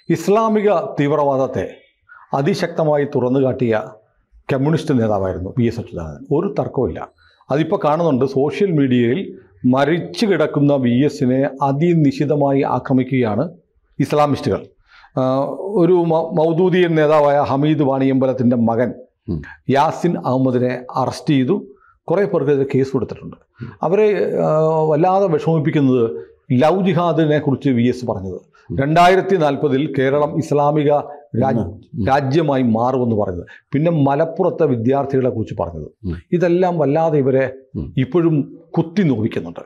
ഇസ്ലാമിക തീവ്രവാദത്തെ അതിശക്തമായി തുറന്നുകാട്ടിയ കമ്മ്യൂണിസ്റ്റ് നേതാവായിരുന്നു വി.എസ്. അച്യുതാനന്ദൻ. ഒരു തർക്കവുമില്ല. അതിപ്പോൾ കാണുന്നുണ്ട്. സോഷ്യൽ മീഡിയയിൽ മരിച്ചു കിടക്കുന്ന വി.എസിനെ അതിനിശിതമായി ആക്രമിക്കുകയാണ് ഇസ്ലാമിസ്റ്റുകൾ. ഒരു മൗദൂദിയൻ നേതാവായ ഹമീദ് വാണിയമ്പലത്തിൻ്റെ മകൻ യാസിൻ അഹമ്മദിനെ അറസ്റ്റ് ചെയ്തു. കുറേ പേർക്കെതിരെ കേസ് കൊടുത്തിട്ടുണ്ട്. അവരെ വല്ലാതെ വിഷമിപ്പിക്കുന്നത് ലവ് ജിഹാദിനെ കുറിച്ച് വി.എസ്. പറഞ്ഞത് 2040 കേരളം ഇസ്ലാമിക രാജ്യമായി മാറുമെന്ന് പറഞ്ഞത്, പിന്നെ മലപ്പുറത്തെ വിദ്യാർത്ഥികളെ കുറിച്ച് പറഞ്ഞത്, ഇതെല്ലാം വല്ലാതെ ഇവരെ ഇപ്പോഴും കുത്തി നോവിക്കുന്നുണ്ട്.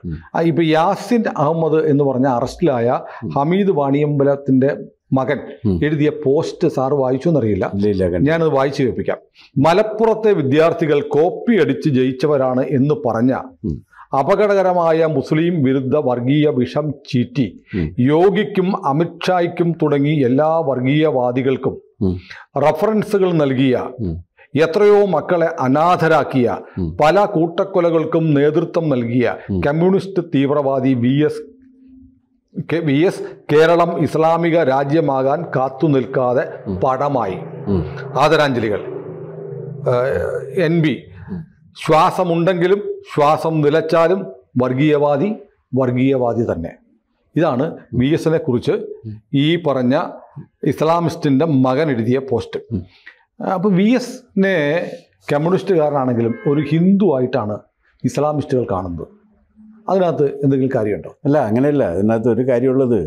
ഇപ്പം യാസിൻ അഹമ്മദ് എന്ന് പറഞ്ഞ അറസ്റ്റിലായ ഹമീദ് വാണിയമ്പലത്തിൻ്റെ മകൻ എഴുതിയ പോസ്റ്റ് സാറ് വായിച്ചു എന്നറിയില്ല, ഞാനത് വായിച്ചു കേൾപ്പിക്കാം. മലപ്പുറത്തെ വിദ്യാർത്ഥികൾ കോപ്പി അടിച്ച് ജയിച്ചവരാണ് എന്ന് പറഞ്ഞ അപകടകരമായ മുസ്ലിം വിരുദ്ധ വർഗീയ വിഷം ചീറ്റി യോഗിക്കും അമിത്ഷായ്ക്കും തുടങ്ങി എല്ലാ വർഗീയവാദികൾക്കും റഫറൻസുകൾ നൽകിയ, എത്രയോ മക്കളെ അനാഥരാക്കിയ, പല കൂട്ടക്കൊലകൾക്കും നേതൃത്വം നൽകിയ കമ്മ്യൂണിസ്റ്റ് തീവ്രവാദി വി എസ് കേരളം ഇസ്ലാമിക രാജ്യമാകാൻ കാത്തു നിൽക്കാതെ പടമായി. ആദരാഞ്ജലികൾ. NB. ശ്വാസമുണ്ടെങ്കിലും ശ്വാസം നിലച്ചാലും വർഗീയവാദി തന്നെ. ഇതാണ് വി.എസിനെ കുറിച്ച് ഈ പറഞ്ഞ ഇസ്ലാമിസ്റ്റിൻ്റെ മകൻ എഴുതിയ പോസ്റ്റ്. അപ്പോൾ വി.എസിനെ കമ്മ്യൂണിസ്റ്റുകാരനാണെങ്കിലും ഒരു ഹിന്ദു ആയിട്ടാണ് ഇസ്ലാമിസ്റ്റുകൾ കാണുന്നത്. അതിനകത്ത് എന്തെങ്കിലും കാര്യമുണ്ടോ? അല്ല, അങ്ങനെയല്ല. അതിനകത്ത് ഒരു കാര്യമുള്ളത്,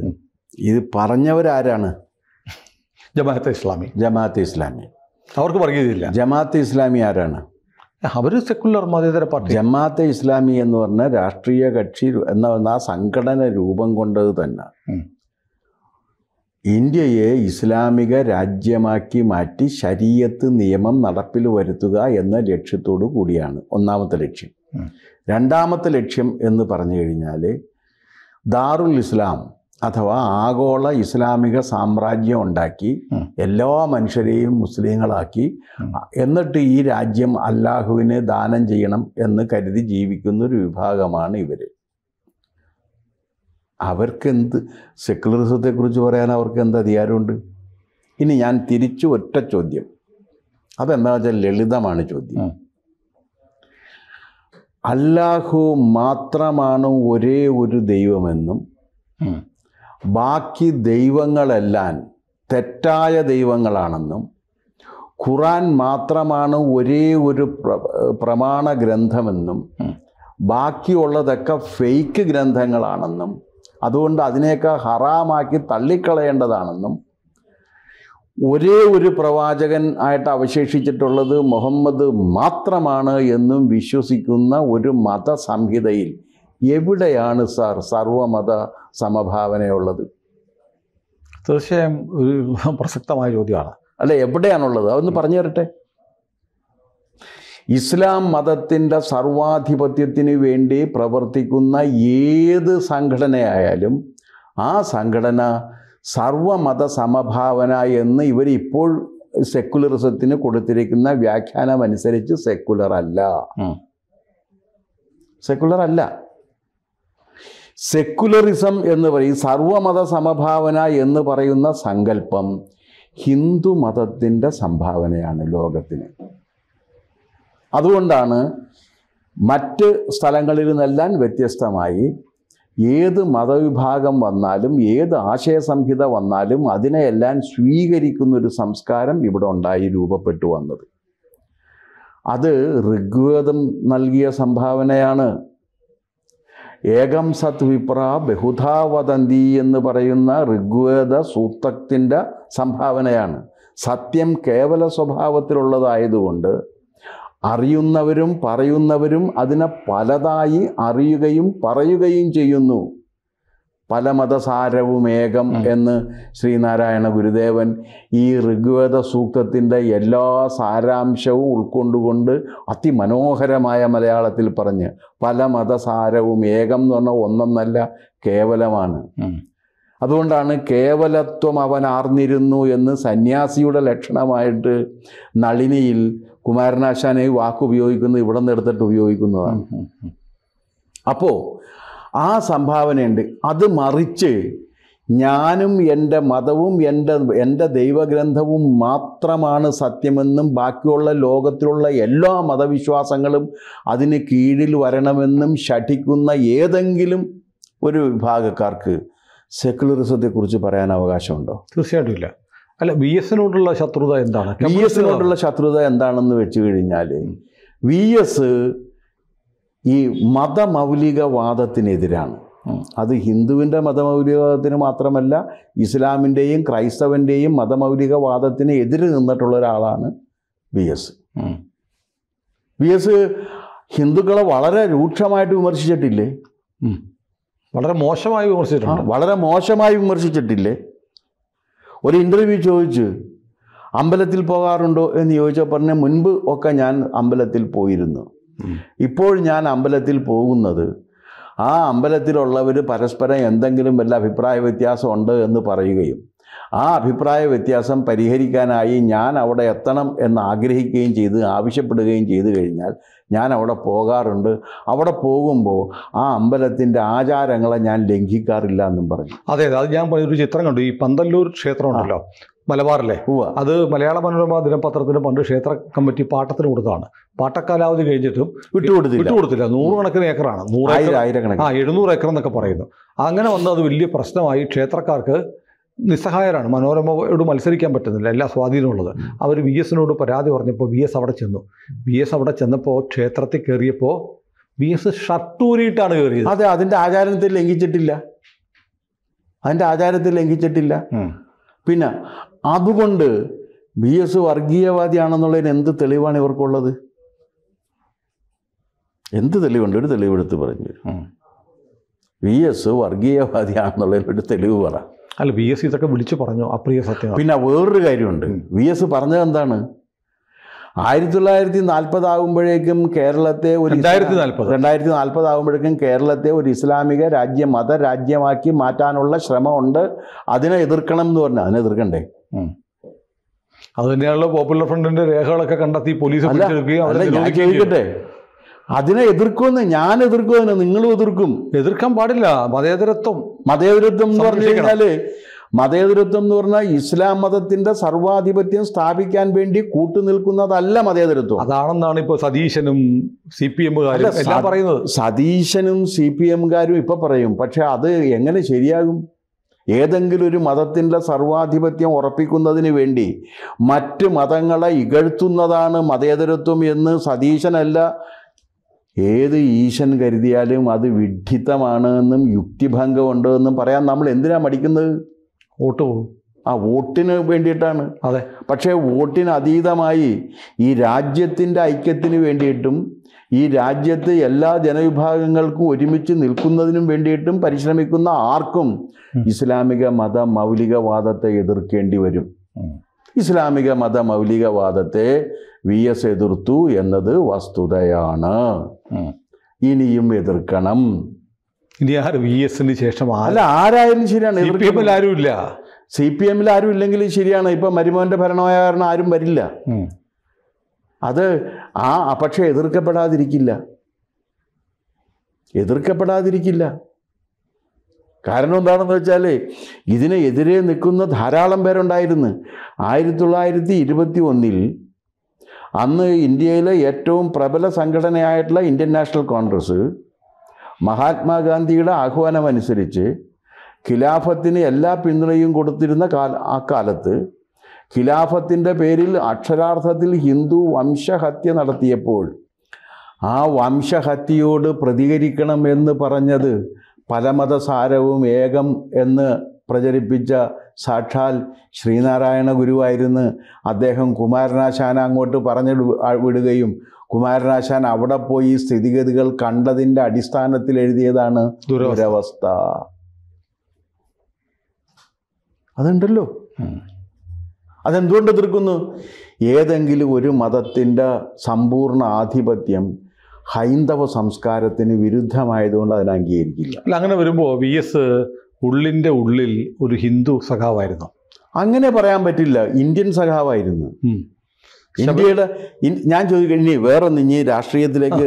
ഇത് പറഞ്ഞവരാരാണ്? ജമാഅത്തെ ഇസ്ലാമി. അവർക്ക് വർഗീയതയില്ല. ജമാഅത്തെ ഇസ്ലാമി ആരാണ്? അവർ സെക്കുലർ മതേതര പാർട്ടി. ജമാഅത്തെ ഇസ്ലാമി എന്ന് പറഞ്ഞ രാഷ്ട്രീയ കക്ഷി എന്ന സംഘടന രൂപം കൊണ്ടത് തന്നെ ഇന്ത്യയെ ഇസ്ലാമിക രാജ്യമാക്കി മാറ്റി ശരീഅത്ത് നിയമം നടപ്പിൽ വരുത്തുക എന്ന ലക്ഷ്യത്തോടു കൂടിയാണ് ഒന്നാമത്തെ ലക്ഷ്യം. രണ്ടാമത്തെ ലക്ഷ്യം എന്ന് പറഞ്ഞു കഴിഞ്ഞാൽ ദാറുൽ ഇസ്ലാം അഥവാ ആഗോള ഇസ്ലാമിക സാമ്രാജ്യം ഉണ്ടാക്കി എല്ലാ മനുഷ്യരെയും മുസ്ലിങ്ങളാക്കി, എന്നിട്ട് ഈ രാജ്യം അല്ലാഹുവിനെ ദാനം ചെയ്യണം എന്ന് കരുതി ജീവിക്കുന്ന ഒരു വിഭാഗമാണ് ഇവർ. അവർക്കെന്ത് സെക്കുലറിസത്തെക്കുറിച്ച് പറയാൻ അവർക്ക് എന്ത് അധികാരമുണ്ട്? ഇനി ഞാൻ തിരിച്ചു ഒറ്റ ചോദ്യം, അതെന്താ വെച്ചാൽ ലളിതമാണ് ചോദ്യം. അല്ലാഹു മാത്രമാണ് ഒരേ ഒരു ദൈവമെന്നും ബാക്കി ദൈവങ്ങളെല്ലാം തെറ്റായ ദൈവങ്ങളാണെന്നും ഖുർആൻ മാത്രമാണ് ഒരേ ഒരു പ്രമാണ ഗ്രന്ഥമെന്നും ബാക്കിയുള്ളതൊക്കെ ഫേക്ക് ഗ്രന്ഥങ്ങളാണെന്നും അതുകൊണ്ട് അതിനെയൊക്കെ ഹറാമാക്കി തള്ളിക്കളയേണ്ടതാണെന്നും ഒരേ ഒരു പ്രവാചകൻ ആയിട്ട് അവശേഷിച്ചിട്ടുള്ളത് മുഹമ്മദ് മാത്രമാണ് എന്നും വിശ്വസിക്കുന്ന ഒരു മതസംഹിതയിൽ എവിടെയാണ് സാർ സർവമത സമഭാവനയുള്ളത്? തീർച്ചയായും ഒരു പ്രസക്തമായ ചോദ്യമാണ്. അല്ല, എവിടെയാണുള്ളത്? അതൊന്ന് പറഞ്ഞു തരട്ടെ. ഇസ്ലാം മതത്തിൻ്റെ സർവാധിപത്യത്തിന് വേണ്ടി പ്രവർത്തിക്കുന്ന ഏത് സംഘടനയായാലും ആ സംഘടന സർവമത സമഭാവന എന്ന് ഇവരിപ്പോൾ സെക്കുലറിസത്തിന് കൊടുത്തിരിക്കുന്ന വ്യാഖ്യാനം അനുസരിച്ച് സെക്കുലർ അല്ല. സെക്കുലറിസം എന്ന് പറയും, സർവമത സമഭാവന എന്ന് പറയുന്ന സങ്കല്പം ഹിന്ദു മതത്തിൻ്റെ സംഭാവനയാണ് ലോകത്തിന്. അതുകൊണ്ടാണ് മറ്റ് സ്ഥലങ്ങളിൽ നിന്നെല്ലാം വ്യത്യസ്തമായി ഏത് മതവിഭാഗം വന്നാലും ഏത് ആശയസംഹിത വന്നാലും അതിനെയെല്ലാം സ്വീകരിക്കുന്നൊരു സംസ്കാരം ഇവിടെ ഉണ്ടായി രൂപപ്പെട്ടു വന്നത്. അത് ഋഗ്വേദം നൽകിയ സംഭാവനയാണ്. ഏകം സത് വിപ്ര ബഹുധാ വദന്തി എന്ന് പറയുന്ന ഋഗ്വേദ സൂക്തത്തിൻ്റെ സംഭാവനയാണ്. സത്യം കേവല സ്വഭാവത്തിലുള്ളതായതുകൊണ്ട് അറിയുന്നവരും പറയുന്നവരും അതിനെ പലതായി അറിയുകയും പറയുകയും ചെയ്യുന്നു. പല മതസാരവും ഏകം എന്ന് ശ്രീനാരായണ ഗുരുദേവൻ ഈ ഋഗ്വേദ സൂക്തത്തിൻ്റെ എല്ലാ സാരാംശവും ഉൾക്കൊണ്ടുകൊണ്ട് അതിമനോഹരമായ മലയാളത്തിൽ പറഞ്ഞ്, പല മതസാരവും ഏകം എന്ന് പറഞ്ഞാൽ ഒന്നൊന്നല്ല, കേവലമാണ്. അതുകൊണ്ടാണ് കേവലത്വം അവൻ ആർന്നിരുന്നു എന്ന് സന്യാസിയുടെ ലക്ഷണമായിട്ട് നളിനിയിൽ കുമാരനാശാനെ വാക്കുപയോഗിക്കുന്നത് ഇവിടെ നിന്ന് എടുത്തിട്ട് ഉപയോഗിക്കുന്നതാണ്. അപ്പോൾ ആ സംഭാവനയുണ്ട്. അത് മറിച്ച് ഞാനും എൻ്റെ മതവും എൻ്റെ ദൈവഗ്രന്ഥവും മാത്രമാണ് സത്യമെന്നും ബാക്കിയുള്ള ലോകത്തിലുള്ള എല്ലാ മതവിശ്വാസങ്ങളും അതിന് കീഴിൽ വരണമെന്നും ശഠിക്കുന്ന ഏതെങ്കിലും ഒരു വിഭാഗക്കാർക്ക് സെക്യുലറിസത്തെക്കുറിച്ച് പറയാൻ അവകാശമുണ്ടോ? തീർച്ചയായിട്ടും ഇല്ല. അല്ല, വി എസിനോടുള്ള ശത്രുത എന്താണ്? വി എസിനോടുള്ള ശത്രുത എന്താണെന്ന് വെച്ച് കഴിഞ്ഞാൽ വി എസ് ഈ മതമൗലികവാദത്തിനെതിരാണ്. അത് ഹിന്ദുവിൻ്റെ മതമൗലികവാദത്തിന് മാത്രമല്ല, ഇസ്ലാമിൻ്റെയും ക്രൈസ്തവൻ്റെയും മതമൗലികവാദത്തിന് എതിര് നിന്നിട്ടുള്ള ഒരാളാണ് വി എസ്. വി എസ് ഹിന്ദുക്കളെ വളരെ രൂക്ഷമായിട്ട് വിമർശിച്ചിട്ടില്ലേ? വളരെ മോശമായി വിമർശിച്ചിട്ടുണ്ട്. വളരെ മോശമായി വിമർശിച്ചിട്ടില്ലേ? ഒരു ഇൻ്റർവ്യൂ ചോദിച്ചു, അമ്പലത്തിൽ പോകാറുണ്ടോ എന്ന് ചോദിച്ചാൽ പറഞ്ഞ മുൻപ് ഒക്കെ ഞാൻ അമ്പലത്തിൽ പോയിരുന്നു, ഇപ്പോൾ ഞാൻ അമ്പലത്തിൽ പോകുന്നത് ആ അമ്പലത്തിലുള്ളവർ പരസ്പരം എന്തെങ്കിലും വല്ല അഭിപ്രായ വ്യത്യാസം ഉണ്ട് എന്ന് പറയുകയും ആ അഭിപ്രായ വ്യത്യാസം പരിഹരിക്കാനായി ഞാൻ അവിടെ എത്തണം എന്ന് ആഗ്രഹിക്കുകയും ആവശ്യപ്പെടുകയും ചെയ്തു കഴിഞ്ഞാൽ ഞാൻ അവിടെ പോകാറുണ്ട്. അവിടെ പോകുമ്പോൾ ആ അമ്പലത്തിൻ്റെ ആചാരങ്ങളെ ഞാൻ ലംഘിക്കാറില്ല എന്നും പറഞ്ഞു. അതെ, അത് ഞാൻ ഒരു ചിത്രം കണ്ടു. ഈ പന്തല്ലൂർ ക്ഷേത്രം ഉണ്ടല്ലോ മലബാറിലെ, അത് മലയാള മനോരമ ദിനപത്രത്തിന് പണ്ട് ക്ഷേത്ര കമ്മിറ്റി പാട്ടത്തിന് കൊടുത്തതാണ്. പാട്ടക്കാലാവധി കഴിഞ്ഞിട്ടും വിട്ടുകൊടുത്തില്ല. 100 കണക്കിന് ഏക്കറാണ്, 700 ഏക്കർ എന്നൊക്കെ പറയുന്നു. അങ്ങനെ വന്ന് അത് വലിയ പ്രശ്നമായി. ക്ഷേത്രക്കാർക്ക് നിസ്സഹായരാണ്, മനോരമയോട് മത്സരിക്കാൻ പറ്റുന്നില്ല, എല്ലാ സ്വാധീനമുള്ളത്. അവർ വി എസിനോട് പരാതി പറഞ്ഞപ്പോൾ വി എസ് അവിടെ ചെന്നു. വി എസ് അവിടെ ചെന്നപ്പോൾ ക്ഷേത്രത്തിൽ കയറിയപ്പോൾ വി എസ് ഷർട്ടൂരിയിട്ടാണ് കയറിയത്. അതെ, അതിൻ്റെ ആചാരത്തിൽ ലംഘിച്ചിട്ടില്ല. പിന്നെ അതുകൊണ്ട് വി എസ് വർഗീയവാദിയാണെന്നുള്ളതിന് എന്ത് തെളിവാണ് ഇവർക്കുള്ളത്? എന്ത് തെളിവുണ്ട്? ഒരു തെളിവെടുത്ത് പറഞ്ഞു. വി എസ് വർഗീയവാദിയാണെന്നുള്ളതിന് ഒരു തെളിവ് പറ. അല്ല, വി എസ് ഇതൊക്കെ വിളിച്ചു പറഞ്ഞു, അപ്രിയ സത്യം. പിന്നെ വേറൊരു കാര്യമുണ്ട്. വി എസ് പറഞ്ഞത് എന്താണ്? 1940 ആകുമ്പോഴേക്കും കേരളത്തെ 2040 ആകുമ്പോഴേക്കും കേരളത്തെ ഒരു ഇസ്ലാമിക മതരാജ്യമാക്കി മാറ്റാനുള്ള ശ്രമമുണ്ട്, അതിനെ എതിർക്കണം എന്ന് പറഞ്ഞാൽ അതിനെ എതിർക്കണ്ടേ? അത് തന്നെയാണല്ലോ പോപ്പുലർ ഫ്രണ്ടിന്റെ രേഖകളൊക്കെ കണ്ടെത്തി പോലീസ് ഞാൻ ചോദിക്കട്ടെ, അതിനെ എതിർക്കുമെന്ന്? ഞാൻ എതിർക്കുമെന്ന്, നിങ്ങളും എതിർക്കാൻ പാടില്ല. മതേതരത്വം എന്ന് പറഞ്ഞു കഴിഞ്ഞാല്, മതേതരത്വം എന്ന് പറഞ്ഞാൽ ഇസ്ലാം മതത്തിന്റെ സർവാധിപത്യം സ്ഥാപിക്കാൻ വേണ്ടി കൂട്ടുനിൽക്കുന്നതല്ല മതേതരത്വം. അതാണെന്നാണ് ഇപ്പോൾ സതീശനും CPM എല്ലാം പറയുന്നത്. സതീശനും CPM ഇപ്പൊ പറയും. പക്ഷെ അത് എങ്ങനെ ശരിയാകും? ഏതെങ്കിലും ഒരു മതത്തിൻ്റെ സർവാധിപത്യം ഉറപ്പിക്കുന്നതിന് വേണ്ടി മറ്റ് മതങ്ങളെ ഇകഴ്ത്തുന്നതാണ് മതേതരത്വം എന്ന് സതീശനല്ല ഏത് ഈശൻ കരുതിയാലും അത് വിഡ്ഢിത്തമാണ് എന്നും യുക്തിഭംഗമുണ്ട് എന്നും പറയാൻ നമ്മൾ എന്തിനാ മടിക്കുന്നത്? വോട്ട് പോകും. വോട്ടിന് വേണ്ടിയിട്ടാണ്. അതെ. പക്ഷേ വോട്ടിന് അതീതമായി ഈ രാജ്യത്തിൻ്റെ ഐക്യത്തിന് വേണ്ടിയിട്ടും ഈ രാജ്യത്ത് എല്ലാ ജനവിഭാഗങ്ങൾക്കും ഒരുമിച്ച് നിൽക്കുന്നതിനും വേണ്ടിയിട്ടും പരിശ്രമിക്കുന്ന ആർക്കും ഇസ്ലാമിക മൗലികവാദത്തെ എതിർക്കേണ്ടി വരും. ഇസ്ലാമിക മൗലികവാദത്തെ വി എസ് എതിർത്തു എന്നത് വസ്തുതയാണ്. ഇനിയും എതിർക്കണം. ഇനി ആരും വി എസിന് ശേഷം അല്ല, ആരായാലും ശരിയാണ്. ആരുമില്ല. CPM ആരും ഇല്ലെങ്കിൽ ശരിയാണ്. ഇപ്പം മരുമോൻ്റെ ഭരണമായ കാരണം ആരും വരില്ല. അത് പക്ഷെ എതിർക്കപ്പെടാതിരിക്കില്ല. കാരണം എന്താണെന്ന് വെച്ചാൽ ഇതിനെതിരെ നിൽക്കുന്ന ധാരാളം പേരുണ്ടായിരുന്നു. 1921 അന്ന് ഇന്ത്യയിലെ ഏറ്റവും പ്രബല സംഘടനയായിട്ടുള്ള ഇന്ത്യൻ നാഷണൽ കോൺഗ്രസ് മഹാത്മാഗാന്ധിയുടെ ആഹ്വാനമനുസരിച്ച് ഖിലാഫത്തിന് എല്ലാ പിന്തുണയും കൊടുത്തിരുന്ന ആ കാലത്ത് ഖിലാഫത്തിൻ്റെ പേരിൽ അക്ഷരാർത്ഥത്തിൽ ഹിന്ദു വംശഹത്യ നടത്തിയപ്പോൾ ആ വംശഹത്യയോട് പ്രതികരിക്കണം എന്ന് പറഞ്ഞത് പരമതസാരവും ഏകം എന്ന് പ്രചരിപ്പിച്ച സാക്ഷാൽ ശ്രീനാരായണ ഗുരുവായിരുന്നു. അദ്ദേഹം കുമാരനാശാൻ അങ്ങോട്ട് പറഞ്ഞു വിടുകയും കുമാരനാശാൻ അവിടെ പോയി സ്ഥിതിഗതികൾ കണ്ടതിൻ്റെ അടിസ്ഥാനത്തിൽ എഴുതിയതാണ് ദുരവസ്ഥ. അതുണ്ടല്ലോ. അതെന്തുകൊണ്ട് എതിർക്കുന്നു? ഏതെങ്കിലും ഒരു മതത്തിൻ്റെ സമ്പൂർണ്ണ ആധിപത്യം ഹൈന്ദവ സംസ്കാരത്തിന് വിരുദ്ധമായതുകൊണ്ട് അതിനെ അംഗീകരിക്കില്ല. അല്ല, അങ്ങനെ വരുമ്പോൾ വി എസ് ഉള്ളിൻ്റെ ഉള്ളിൽ ഒരു ഹിന്ദു സഖാവായിരുന്നു. അങ്ങനെ പറയാൻ പറ്റില്ല. ഇന്ത്യൻ സഖാവായിരുന്നു. ഇന്ത്യയുടെ ഞാൻ ചോദിക്കാം, ഇനി വേറൊന്ന്, ഇനി രാഷ്ട്രീയത്തിലേക്ക്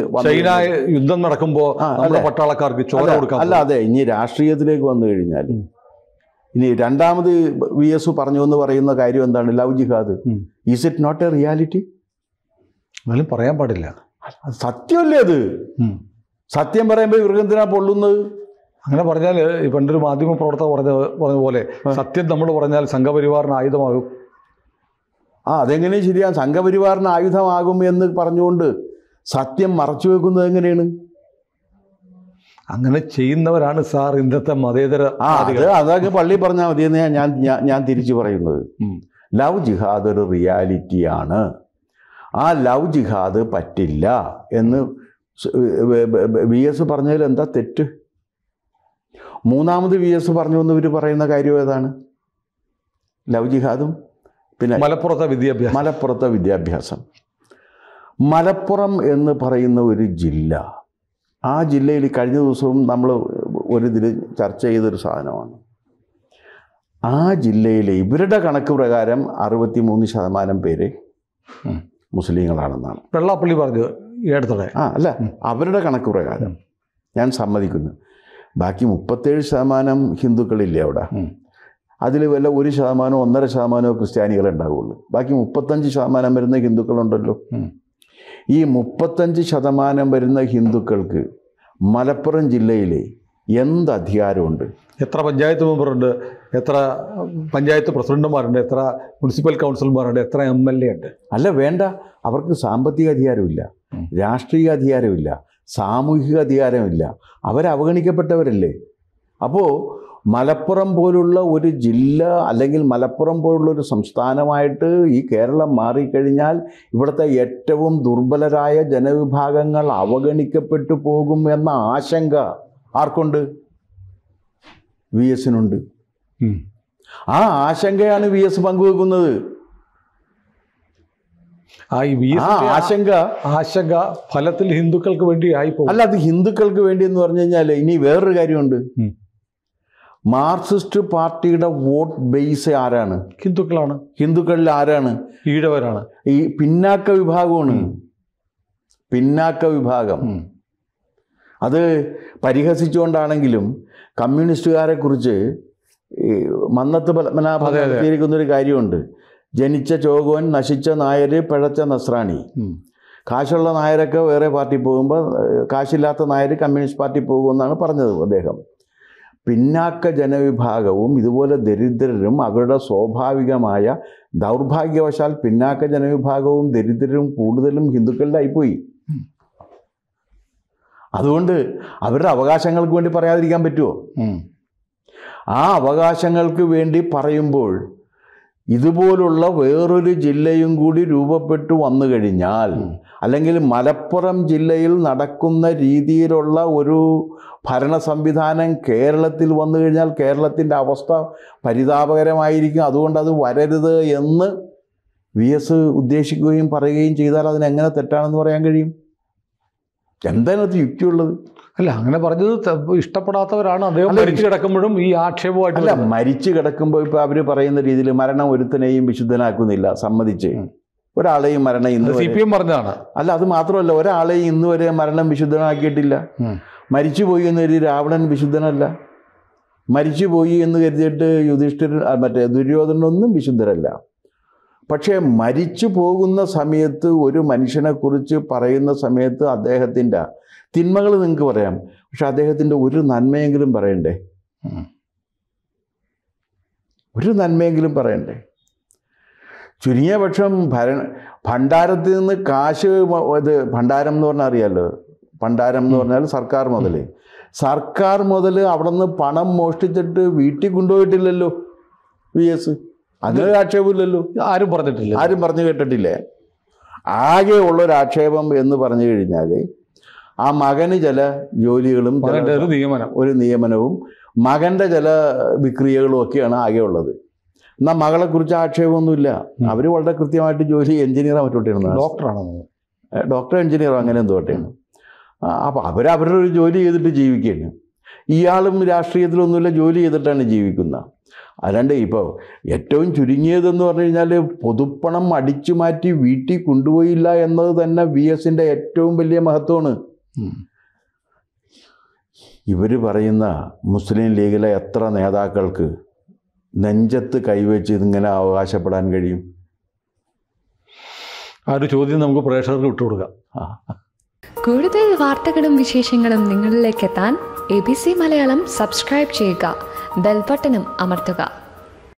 യുദ്ധം നടക്കുമ്പോൾ പട്ടാളക്കാർക്ക് ചോര കൊടുക്കാം. അല്ല, അതെ, ഇനി രാഷ്ട്രീയത്തിലേക്ക് വന്നു കഴിഞ്ഞാൽ ഇനി രണ്ടാമത് VS പറഞ്ഞു എന്ന് പറയുന്ന കാര്യം എന്താണ്? Love jihad. Is it not a reality? എന്നാലും പറയാൻ പാടില്ല. സത്യമല്ലേ അത്? സത്യം പറയുമ്പോൾ ഇവർക്കെന്തിനാ പൊള്ളുന്നത്? അങ്ങനെ പറഞ്ഞാൽ പണ്ടൊരു മാധ്യമ പ്രവർത്തകർ പറഞ്ഞ പോലെ സത്യം നമ്മൾ പറഞ്ഞാൽ സംഘപരിവാറിന് ആയുധമാകും. അതെങ്ങനെ ശരിയാണ്? സംഘപരിവാറിന് ആയുധമാകും എന്ന് പറഞ്ഞുകൊണ്ട് സത്യം മറച്ചു വെക്കുന്നത് എങ്ങനെയാണ്? അങ്ങനെ ചെയ്യുന്നവരാണ് സാർ ഇന്നത്തെ മതേതര. അതൊക്കെ പള്ളി പറഞ്ഞാൽ മതി എന്ന് ഞാൻ തിരിച്ചു പറയുന്നത്. ലവ് ജിഹാദ് ഒരു റിയാലിറ്റിയാണ്. ആ ലവ് ജിഹാദ് പറ്റില്ല എന്ന് VS പറഞ്ഞതിൽ എന്താ തെറ്റ്? മൂന്നാമത് VS പറഞ്ഞു എന്ന് ഇവർ പറയുന്ന കാര്യം ഏതാണ്? ലവ് ജിഹാദും പിന്നെ മലപ്പുറത്തെ വിദ്യാഭ്യാസം. മലപ്പുറം എന്ന് പറയുന്ന ഒരു ജില്ല, ആ ജില്ലയിൽ കഴിഞ്ഞ ദിവസവും നമ്മൾ ഇതിൽ ചർച്ച ചെയ്തൊരു സാധനമാണ്. ആ ജില്ലയിൽ ഇവരുടെ കണക്ക് പ്രകാരം 63% പേര് മുസ്ലിങ്ങളാണെന്നാണ് വെള്ളാപ്പള്ളി പറഞ്ഞു ഈ അടുത്തിടെ. അല്ല, അവരുടെ കണക്ക് പ്രകാരം ഞാൻ സമ്മതിക്കുന്നു. ബാക്കി 37% ഹിന്ദുക്കളില്ലേ അവിടെ? അതിൽ വല്ല 1%, 1.5% ക്രിസ്ത്യാനികളെ ഉണ്ടാവുള്ളൂ. ബാക്കി 35% വരുന്ന ഹിന്ദുക്കളുണ്ടല്ലോ. ഈ 35% വരുന്ന ഹിന്ദുക്കൾക്ക് മലപ്പുറം ജില്ലയിൽ എന്ത് അധികാരമുണ്ട്? എത്ര പഞ്ചായത്ത് മെമ്പറുണ്ട്? എത്ര പഞ്ചായത്ത് പ്രസിഡന്റുമാരുണ്ട്? എത്ര മുനിസിപ്പൽ കൗൺസിലർമാരുണ്ട്? എത്ര MLA ഉണ്ട്? അല്ല, വേണ്ട. അവർക്ക് സാമ്പത്തിക അധികാരമില്ല, രാഷ്ട്രീയ അധികാരമില്ല, സാമൂഹിക അധികാരമില്ല. അവരവഗണിക്കപ്പെട്ടവരല്ലേ? അപ്പോൾ മലപ്പുറം പോലുള്ള ഒരു ജില്ല അല്ലെങ്കിൽ മലപ്പുറം പോലുള്ള ഒരു സംസ്ഥാനമായിട്ട് ഈ കേരളം മാറിക്കഴിഞ്ഞാൽ ഇവിടുത്തെ ഏറ്റവും ദുർബലരായ ജനവിഭാഗങ്ങൾ അവഗണിക്കപ്പെട്ടു പോകും എന്ന ആശങ്ക ആർക്കുണ്ട്? VSനുണ്ട്. ആ ആശങ്കയാണ് VS പങ്കുവെക്കുന്നത്. ആശങ്ക ഫലത്തിൽ ഹിന്ദുക്കൾക്ക് വേണ്ടി ആയിപ്പോ. അല്ല, അത് ഹിന്ദുക്കൾക്ക് വേണ്ടി എന്ന് പറഞ്ഞു കഴിഞ്ഞാൽ ഇനി വേറൊരു കാര്യമുണ്ട്. മാർക്സിസ്റ്റ് പാർട്ടിയുടെ വോട്ട് ബേസ് ആരാണ്? ഹിന്ദുക്കളാണ്. ഹിന്ദുക്കളിൽ ആരാണ്? ഈഴവരാണ്. ഈ പിന്നാക്ക വിഭാഗമാണ്. പിന്നാക്ക വിഭാഗം. അത് പരിഹസിച്ചുകൊണ്ടാണെങ്കിലും കമ്മ്യൂണിസ്റ്റുകാരെ കുറിച്ച് മന്നത്ത് പത്മനാഭൻ നടത്തിയിരിക്കുന്നൊരു കാര്യമുണ്ട്. ജനിച്ച ചോകോൻ, നശിച്ച നായർ, പിഴച്ച നസ്രാണി. കാശുള്ള നായരൊക്കെ വേറെ പാർട്ടി പോകുമ്പോൾ കാശില്ലാത്ത നായർ കമ്മ്യൂണിസ്റ്റ് പാർട്ടി പോകുമെന്നാണ് പറഞ്ഞത് അദ്ദേഹം. പിന്നാക്ക ജനവിഭാഗവും ഇതുപോലെ ദരിദ്രരും അവരുടെ സ്വാഭാവികമായ ദൗർഭാഗ്യവശാൽ പിന്നാക്ക ജനവിഭാഗവും ദരിദ്രരും കൂടുതലും ഹിന്ദുക്കളിലായിപ്പോയി. അതുകൊണ്ട് അവരുടെ അവകാശങ്ങൾക്ക് വേണ്ടി പറയാതിരിക്കാൻ പറ്റുമോ? ആ അവകാശങ്ങൾക്ക് വേണ്ടി പറയുമ്പോൾ ഇതുപോലുള്ള വേറൊരു ജില്ലയും കൂടി രൂപപ്പെട്ടു വന്നു കഴിഞ്ഞാൽ, അല്ലെങ്കിൽ മലപ്പുറം ജില്ലയിൽ നടക്കുന്ന രീതിയിലുള്ള ഒരു ഭരണ സംവിധാനം കേരളത്തിൽ വന്നു കഴിഞ്ഞാൽ കേരളത്തിൻ്റെ അവസ്ഥ പരിതാപകരമായിരിക്കും. അതുകൊണ്ട് അത് വരരുത് എന്ന് VS ഉദ്ദേശിക്കുകയും പറയുകയും ചെയ്താൽ അതിനെങ്ങനെ തെറ്റാണെന്ന് പറയാൻ കഴിയും? എന്താണത് യുക്തിയുള്ളത്? അല്ല, അങ്ങനെ പറഞ്ഞത് ഇഷ്ടപ്പെടാത്തവരാണ്. അദ്ദേഹം മരിച്ചു കിടക്കുമ്പോഴും ഈ ആക്ഷേപമായിട്ട്. അല്ല, മരിച്ചു കിടക്കുമ്പോൾ ഇപ്പോൾ അവർ പറയുന്ന രീതിയിൽ മരണം ഒരുത്തനെയും വിശുദ്ധനാക്കുന്നില്ല. സമ്മതിച്ച് ഒരാളെയും മരണം ഇന്ന് CPM പറഞ്ഞതാണ്. അല്ല, അത് മാത്രമല്ല, ഒരാളെയും ഇന്ന് വരെ മരണം വിശുദ്ധനാക്കിയിട്ടില്ല. മരിച്ചുപോയി എന്ന് കരുതി രാവണൻ വിശുദ്ധനല്ല. മരിച്ചുപോയി എന്ന് കരുതിയിട്ട് യുധിഷ്ഠിരൻ ദുര്യോധനൊന്നും വിശുദ്ധരല്ല. പക്ഷേ മരിച്ചു പോകുന്ന സമയത്ത് ഒരു മനുഷ്യനെക്കുറിച്ച് പറയുന്ന സമയത്ത് അദ്ദേഹത്തിൻ്റെ തിന്മകൾ നിങ്ങൾക്ക് പറയാം, പക്ഷെ അദ്ദേഹത്തിൻ്റെ ഒരു നന്മയെങ്കിലും പറയണ്ടേ? ഒരു നന്മയെങ്കിലും പറയണ്ടേ? ചുരുങ്ങിയ പക്ഷം ഭണ്ഡാരത്തിൽ നിന്ന് കാശ്, ഭണ്ഡാരം എന്ന് പറഞ്ഞാൽ അറിയാമല്ലോ, ഭണ്ഡാരം എന്ന് പറഞ്ഞാൽ സർക്കാർ മുതൽ അവിടെ നിന്ന് പണം മോഷ്ടിച്ചിട്ട് വീട്ടിൽ കൊണ്ടുപോയിട്ടില്ലല്ലോ VS. അതിനൊരു ആക്ഷേപമില്ലല്ലോ. ആരും പറഞ്ഞു കേട്ടിട്ടില്ലേ? ആകെ ഉള്ളൊരാക്ഷേപം എന്ന് പറഞ്ഞു കഴിഞ്ഞാൽ ആ മകന് ചില ജോലികളും ഒരു നിയമനവും മകൻ്റെ ചില വിക്രിയകളും ഒക്കെയാണ് ആകെ ഉള്ളത്. എന്നാൽ മകളെക്കുറിച്ച് ആക്ഷേപമൊന്നുമില്ല. അവർ വളരെ കൃത്യമായിട്ട് ജോലി എഞ്ചിനീയറാണ് മറ്റോട്ടാണ്, ഡോക്ടർ എഞ്ചിനീയറോ അങ്ങനെ എന്തോട്ടെയാണ്. അപ്പോൾ അവരവരുടെ ഒരു ജോലി ചെയ്തിട്ട് ജീവിക്കുകയാണ്. ഇയാളും രാഷ്ട്രീയത്തിലൊന്നുമില്ല, ജോലി ചെയ്തിട്ടാണ് ജീവിക്കുന്നത്. അല്ലാണ്ട് ഇപ്പോൾ ഏറ്റവും ചുരുങ്ങിയതെന്ന് പറഞ്ഞു കഴിഞ്ഞാൽ പൊതുപ്പണം അടിച്ചു മാറ്റി വീട്ടിൽ കൊണ്ടുപോയില്ല എന്നത് തന്നെ VSൻ്റെ ഏറ്റവും വലിയ മഹത്വമാണ്. ഇവർ പറയുന്ന മുസ്ലിം ലീഗിലെ എത്ര നേതാക്കൾക്ക് നെഞ്ചത്ത് കൈവച്ച് ഇതിങ്ങനെ അവകാശപ്പെടാൻ കഴിയും? ആ ഒരു ചോദ്യം നമുക്ക് പ്രേക്ഷകർക്ക് വിട്ടുകൊടുക്കാം. കൂടുതൽ വാർത്തകളും വിശേഷങ്ങളും നിങ്ങളിലേക്ക് എത്താൻ ABC മലയാളം സബ്സ്ക്രൈബ് ചെയ്യുക, ബെൽ ബട്ടണും അമർത്തുക.